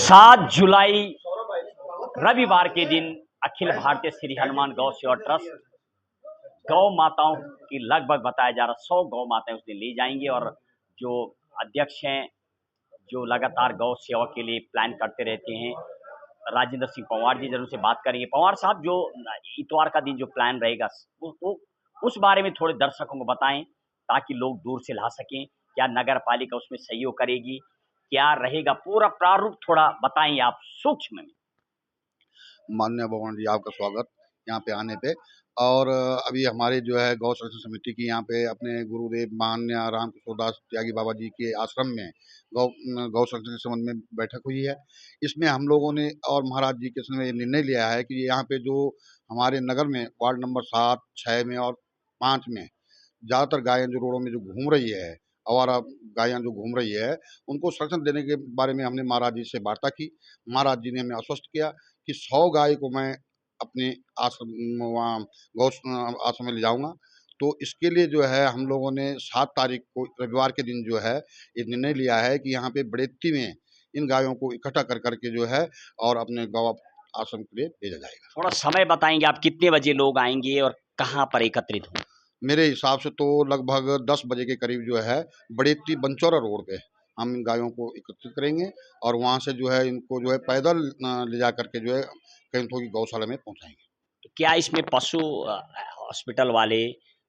7 जुलाई रविवार के दिन अखिल भारतीय श्री हनुमान गौ सेवा ट्रस्ट गौ माताओं की लगभग बताया जा रहा 100 गौ माताएं उस दिन ले जाएंगे। और जो अध्यक्ष हैं, जो लगातार गौ सेवा के लिए प्लान करते रहते हैं, राजेंद्र सिंह पंवार जी, जरूर से बात करेंगे। पंवार साहब, जो इतवार का दिन जो प्लान रहेगा उस बारे में थोड़े दर्शकों को बताएं ताकि लोग दूर से ला सकें। क्या नगर पालिका उसमें सहयोग करेगी, क्या रहेगा पूरा प्रारूप, थोड़ा बताएं आप सूक्ष्म में। माननीय भगवान जी, आपका स्वागत यहाँ पे आने पे। और अभी हमारे जो है गौ संरक्षण समिति की यहाँ पे अपने गुरुदेव माननीय राम किशोर दास त्यागी बाबा जी के आश्रम में गौ संरक्षण के संबंध में बैठक हुई है। इसमें हम लोगों ने और महाराज जी के समय निर्णय लिया है कि यहाँ पे जो हमारे नगर में वार्ड नंबर 7, 6 में और 5 में ज़्यादातर गायें जो रोडों में जो घूम रही है, आवारा गायें जो घूम रही है, उनको संरक्षण देने के बारे में हमने महाराज जी से वार्ता की। महाराज जी ने हमें आश्वस्त किया कि 100 गाय को मैं अपने आश्रम वहाँ गौ आश्रम में ले जाऊँगा। तो इसके लिए जो है हम लोगों ने 7 तारीख को रविवार के दिन जो है ये निर्णय लिया है कि यहाँ पे बड़ेती में इन गायों को इकट्ठा कर के जो है और अपने गौ आश्रम के लिए भेजा जाएगा। थोड़ा समय बताएंगे आप, कितने बजे लोग आएंगे और कहाँ पर एकत्रित होंगे? मेरे हिसाब से तो लगभग 10 बजे के करीब जो है बड़ेती बनचौरा रोड पे हम इन गायों को एकत्रित करेंगे और वहाँ से जो है इनको जो है पैदल ले जा करके जो है कैंथों की गौशाला में पहुँचाएंगे। तो क्या इसमें पशु हॉस्पिटल वाले,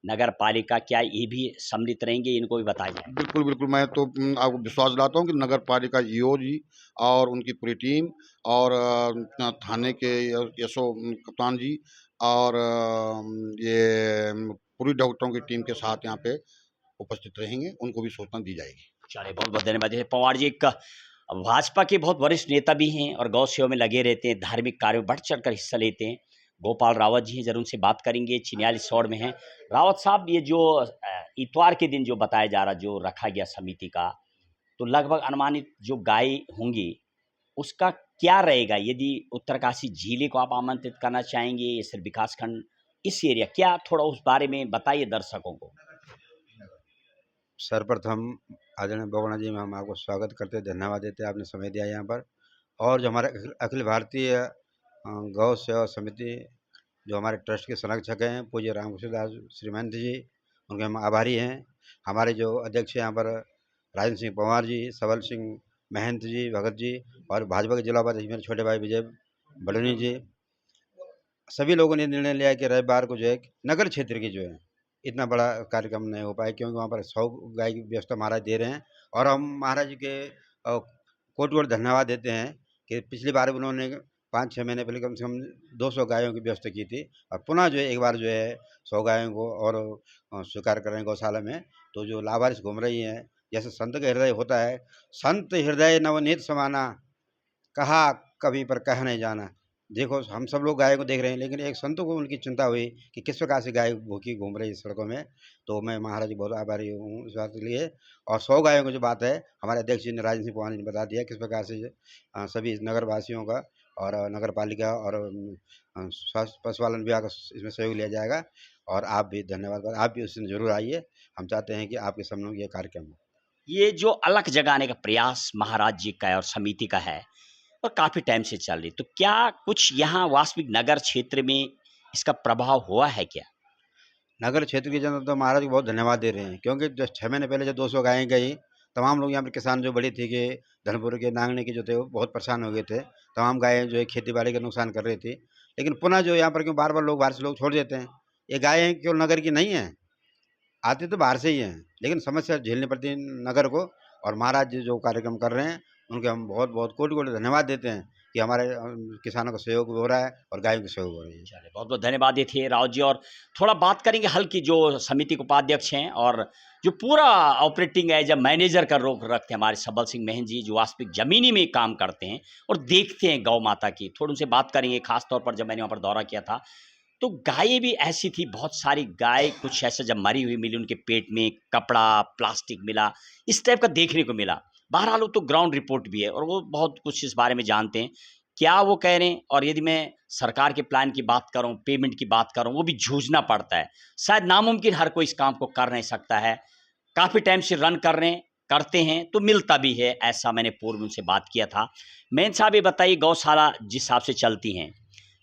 नगर पालिका, क्या ये भी सम्मिलित रहेंगे? इनको भी बताया जाए। बिल्कुल बिल्कुल, मैं तो आपको विश्वास दिलाता हूँ कि नगर पालिका ईओ जी और उनकी पूरी टीम और थाने के एसओ कप्तान जी और ये पूरी डॉक्टरों की टीम के साथ यहाँ पे उपस्थित रहेंगे, उनको भी सूचना दी जाएगी। चलिए, बहुत बहुत धन्यवाद। जैसे पंवार जी एक भाजपा के बहुत वरिष्ठ नेता भी हैं और गौ सेवा में लगे रहते हैं, धार्मिक कार्यों में बढ़ चढ़ कर हिस्सा लेते हैं। गोपाल रावत जी हैं, जरूर उनसे बात करेंगे। चिन्याली सौड़ में हैं। रावत साहब, ये जो इतवार के दिन जो बताया जा रहा, जो रखा गया समिति का, तो लगभग अनुमानित जो गाय होंगी उसका क्या रहेगा? यदि उत्तरकाशी जिले को आप आमंत्रित करना चाहेंगे या सिर्फ विकासखंड इस एरिया, क्या थोड़ा उस बारे में बताइए दर्शकों को। सर्वप्रथम आदरणीय भगवान जी में हम आपको स्वागत करते हैं, धन्यवाद देते हैं, आपने समय दिया यहाँ पर। और जो हमारे अखिल भारतीय गौ सेवा समिति, जो हमारे ट्रस्ट के संरक्षक हैं, पूज्य रामकृष्ण दास श्री महंत जी, उनके हम आभारी हैं। हमारे जो अध्यक्ष हैं यहाँ पर राजेंद्र सिंह पंवार जी, सबल सिंह महंत जी, भगत जी, और भाजपा के जिला उपाध्यक्ष मेरे छोटे भाई विजय बड़नी जी, सभी लोगों ने निर्णय लिया कि रविवार को जो है नगर क्षेत्र की जो है इतना बड़ा कार्यक्रम नहीं हो पाए, क्योंकि वहाँ पर 100 गाय की व्यवस्था महाराज दे रहे हैं। और हम महाराज जी के कोटि कोटि धन्यवाद देते हैं कि पिछली बार उन्होंने 5-6 महीने पहले कम से कम 200 गायों की व्यवस्था की थी, और पुनः जो है एक बार जो है 100 गायों को और स्वीकार कर रहे हैं गौशाला में। तो जो लावारिस घूम रही हैं, जैसे संत का हृदय होता है, संत हृदय नवनीत समाना, कहा कभी पर कह नहीं जाना। देखो, हम सब लोग गाय को देख रहे हैं, लेकिन एक संतों को उनकी चिंता हुई कि किस प्रकार से गाय भूखी घूम रही है सड़कों में। तो मैं महाराज जी बहुत आभारी हूँ इस बात के लिए। और 100 गायों की जो बात है, हमारे अध्यक्ष जी ने, राजेंद्र सिंह पंवार जी ने बता दिया किस प्रकार से सभी नगरवासियों का और नगर पालिका और स्वास्थ्य पशुपालन विभाग का इसमें सहयोग लिया जाएगा। और आप भी धन्यवाद, आप भी उस दिन जरूर आइए। हम चाहते हैं कि आपके सामने ये कार्यक्रम हो। ये जो अलग जगाने का प्रयास महाराज जी का और समिति का है और काफी टाइम से चल रही, तो क्या कुछ यहाँ वास्तविक नगर क्षेत्र में इसका प्रभाव हुआ है क्या? नगर क्षेत्र की जनता तो महाराज को बहुत धन्यवाद दे रहे हैं, क्योंकि जब 6 महीने पहले जब 200 गायें गई, तमाम लोग यहाँ पर किसान जो बड़ी थी कि धनपुर के नांगने के जो थे वो बहुत परेशान हो गए थे। तमाम गायें जो है खेती बाड़ी का नुकसान कर रही थी। लेकिन पुनः जो यहाँ पर क्यों बार बार लोग बाहर से लोग छोड़ देते हैं, ये गायें केवल नगर की नहीं हैं, आती तो बाहर से ही हैं, लेकिन समस्या झेलनी पड़ती है नगर को। और महाराज जी जो कार्यक्रम कर रहे हैं, उनके हम बहुत बहुत कोटि कोटि धन्यवाद देते हैं कि हमारे किसानों का सहयोग हो रहा है और गायों का सहयोग हो रही है। चलिए, बहुत बहुत धन्यवाद। ये थे रावत जी। और थोड़ा बात करेंगे हल्की, जो समिति के उपाध्यक्ष हैं और जो पूरा ऑपरेटिंग है, जब मैनेजर का रोक रखते हैं हमारे सबल सिंह महन जी, जो वास्तविक जमीनी में काम करते हैं और देखते हैं गौ माता की, थोड़ी उनसे बात करेंगे। खासतौर पर जब मैंने वहाँ पर दौरा किया था तो गायें भी ऐसी थी, बहुत सारी गाय, कुछ ऐसा जब मरी हुई मिली, उनके पेट में कपड़ा प्लास्टिक मिला, इस टाइप का देखने को मिला। बहरहाल वो तो ग्राउंड रिपोर्ट भी है और वो बहुत कुछ इस बारे में जानते हैं, क्या वो कह रहे हैं। और यदि मैं सरकार के प्लान की बात करूं, पेमेंट की बात करूं, वो भी जूझना पड़ता है। शायद नामुमकिन हर कोई इस काम को कर नहीं सकता है। काफ़ी टाइम से रन कर रहे हैं, करते हैं तो मिलता भी है, ऐसा मैंने पूर्व उनसे बात किया था। मेन साहब ये बताइए, गौशाला जिस हिसाब से चलती हैं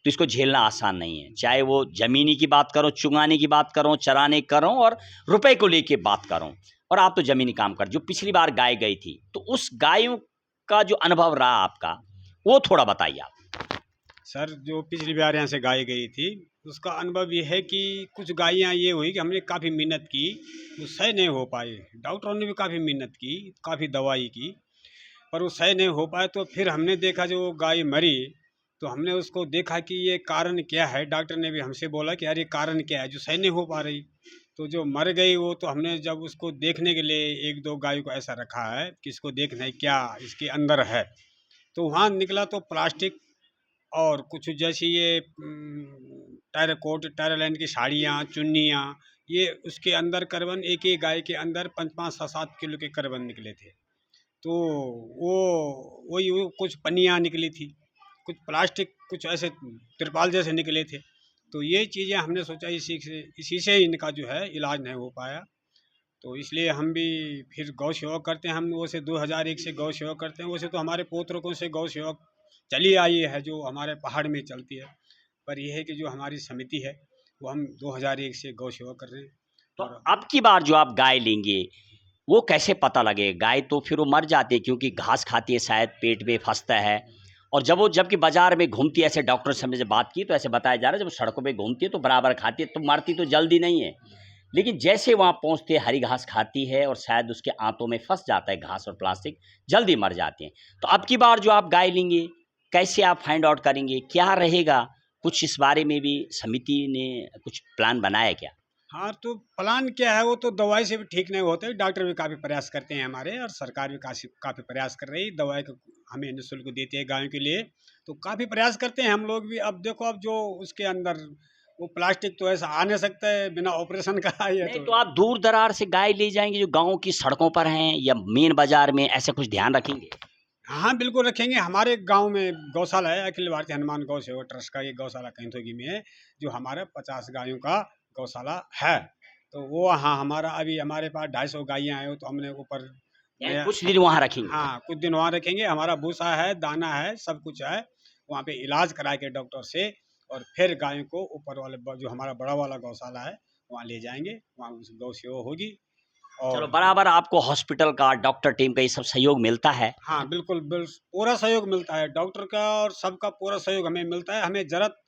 तो इसको झेलना आसान नहीं है, चाहे वो ज़मीनी की बात करो, चुंगाने की बात करो, चराने करो और रुपए को लेके बात करो। और आप तो ज़मीनी काम कर, जो पिछली बार गाय गई थी तो उस गायों का जो अनुभव रहा आपका, वो थोड़ा बताइए आप। सर, जो पिछली बार यहाँ से गाय गई थी उसका अनुभव ये है कि कुछ गायें ये हुई कि हमने काफ़ी मेहनत की, वो सही नहीं हो पाई। डॉक्टरों ने भी काफ़ी मेहनत की, काफ़ी दवाई की, पर वो सही नहीं हो पाए। तो फिर हमने देखा जो गाय मरी, तो हमने उसको देखा कि ये कारण क्या है। डॉक्टर ने भी हमसे बोला कि यार ये कारण क्या है जो सही नहीं हो पा रही। तो जो मर गई वो, तो हमने जब उसको देखने के लिए एक दो गायों को ऐसा रखा है कि इसको देखना है क्या इसके अंदर है, तो वहाँ निकला तो प्लास्टिक और कुछ जैसे ये टेराकोट टेरालाइन की साड़ियाँ, चुन्नियाँ, ये उसके अंदर करबन, एक एक गाय के अंदर 5-5, 7-7 किलो के करबन निकले थे। तो वो वही वो कुछ पन्नियाँ निकली थी, कुछ प्लास्टिक, कुछ ऐसे तिरपाल जैसे निकले थे। तो ये चीज़ें हमने सोचा इसी से इनका जो है इलाज नहीं हो पाया। तो इसलिए हम भी फिर गौ सेवा करते हैं। हम वैसे 2001 से गौ सेवा करते हैं। वैसे तो हमारे पोतरकों से गौ सेवा चली आई है, जो हमारे पहाड़ में चलती है। पर यह है कि जो हमारी समिति है वो हम 2001 से गौ सेवा कर रहे हैं। तो और अब की बार जो आप गाय लेंगे वो कैसे पता लगे? गाय तो फिर वो मर जाती है क्योंकि घास खाती है, शायद पेट में फंसता है। और जबकि बाजार में घूमती है, ऐसे डॉक्टर से हमने जब बात की तो ऐसे बताया जा रहा है, जब सड़कों पे घूमती है तो बराबर खाती है, तो मरती तो जल्दी नहीं है, लेकिन जैसे वहाँ पहुँचते है हरी घास खाती है और शायद उसके आंतों में फंस जाता है घास और प्लास्टिक, जल्दी मर जाते हैं। तो अब की बार जो आप गाय लेंगे कैसे आप फाइंड आउट करेंगे, क्या रहेगा? कुछ इस बारे में भी समिति ने कुछ प्लान बनाया क्या? हाँ, तो प्लान क्या है, वो तो दवाई से भी ठीक नहीं होते। डॉक्टर भी काफ़ी प्रयास करते हैं हमारे, और सरकार भी काफ़ी प्रयास कर रही है। दवाई को हमें निःशुल्क देती है गायों के लिए, तो काफ़ी प्रयास करते हैं हम लोग भी। अब देखो, अब जो उसके अंदर वो प्लास्टिक तो ऐसा आ नहीं सकता है बिना ऑपरेशन का। ये नहीं तो तो आप दूर दरार से गाय ले जाएंगे जो गाँव की सड़कों पर हैं या मेन बाजार में, ऐसा कुछ ध्यान रखेंगे? हाँ, बिल्कुल रखेंगे। हमारे गांव में गौशाला है, अखिल भारतीय हनुमान गौ सेवा ट्रस्ट का ये गौशाला कैंथोगी में है, जो हमारा 50 गायों का गौशाला है। तो वो, हाँ, हमारा अभी हमारे पास 250 गायें हैं, तो हमने ऊपर यानी नया, कुछ दिन वहाँ रखेंगे? हाँ, कुछ दिन वहाँ रखेंगे। हमारा भूसा है, दाना है, सब कुछ है। वहाँ पे इलाज करा के डॉक्टर से, और फिर गायों को ऊपर वाले जो हमारा बड़ा वाला गौशाला है वहाँ ले जाएंगे, वहाँ उस गौ सेवा होगी। चलो, और बराबर आपको हॉस्पिटल का, डॉक्टर टीम का ये सब सहयोग मिलता है? हाँ, बिल्कुल, पूरा सहयोग मिलता है डॉक्टर का, और सबका पूरा सहयोग हमें मिलता है। हमें ज़रूरत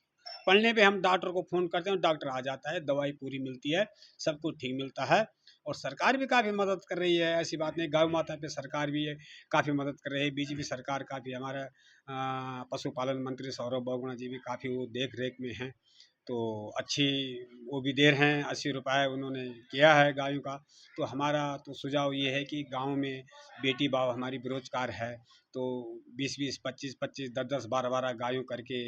पड़ने पे हम डॉक्टर को फ़ोन करते हैं, डॉक्टर आ जाता है, दवाई पूरी मिलती है, सब कुछ ठीक मिलता है। और सरकार भी काफ़ी मदद कर रही है, ऐसी बात नहीं। गौ माता पे सरकार भी काफ़ी मदद कर रही है। बीजेपी सरकार काफ़ी, हमारा पशुपालन मंत्री सौरभ बहुगुणा जी भी काफ़ी वो देख रेख में हैं। तो अच्छी वो भी दे रहे हैं, 80 रुपये उन्होंने किया है गायों का। तो हमारा तो सुझाव ये है कि गाँव में बेटी बाव हमारी बेरोजगार है, तो 20-20, 25-25, 10-10, 12-12 गायों करके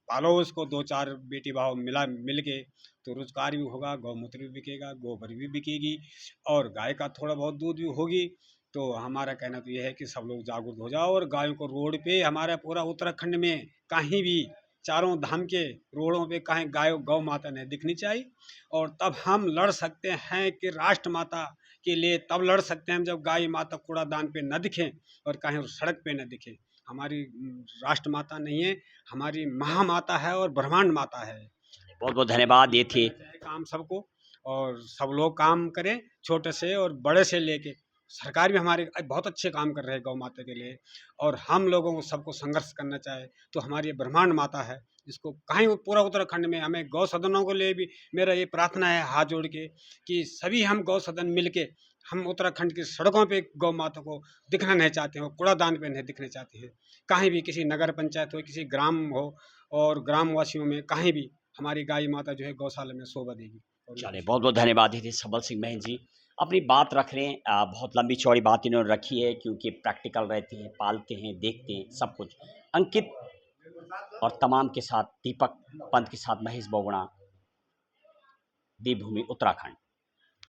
पालो उसको। 2-4 बेटी भाव मिल के तो रोजगार भी होगा, गौमूत्र भी बिकेगा, गोबर भी बिकेगी, और गाय का थोड़ा बहुत दूध भी होगी। तो हमारा कहना तो ये है कि सब लोग जागरूक हो जाओ, और गायों को रोड पे, हमारा पूरा उत्तराखंड में कहीं भी, चारों धाम के रोडों पे कहीं गौ माता नहीं दिखनी चाहिए। और तब हम लड़ सकते हैं कि राष्ट्र माता के लिए तब लड़ सकते हैं हम, जब गाय माता कूड़ादान पे न दिखें और कहीं सड़क पे न दिखें। हमारी राष्ट्र माता नहीं है, हमारी महामाता है और ब्रह्मांड माता है। बहुत बहुत धन्यवाद। ये थे करना चाहिए काम सबको, और सब लोग काम करें, छोटे से और बड़े से लेके। सरकार भी हमारे बहुत अच्छे काम कर रहे हैं गौ माता के लिए, और हम लोगों को सबको संघर्ष करना चाहिए। तो हमारी ये ब्रह्मांड माता है, जिसको कहीं पूरा उत्तराखंड में, हमें गौ सदनों को लिए भी मेरा ये प्रार्थना है हाथ जोड़ के, कि सभी हम गौ सदन मिल के, हम उत्तराखंड की सड़कों पे गौ माता को दिखना नहीं चाहते हैं, कूड़ादान पे नहीं दिखने चाहते हैं। कहीं भी, किसी नगर पंचायत हो, किसी ग्राम हो, और ग्रामवासियों में कहीं भी हमारी गाय माता जो है गौशाला में शोभा देगी। और ये चलिए, बहुत बहुत धन्यवाद। ये थे सबल सिंह महन जी, अपनी बात रख रहे हैं। बहुत लंबी चौड़ी बात इन्होंने रखी है क्योंकि प्रैक्टिकल रहते हैं, पालते हैं, देखते हैं सब कुछ। अंकित और तमाम के साथ, दीपक पंत के साथ, महेश बोगड़ा, देवभूमि उत्तराखंड।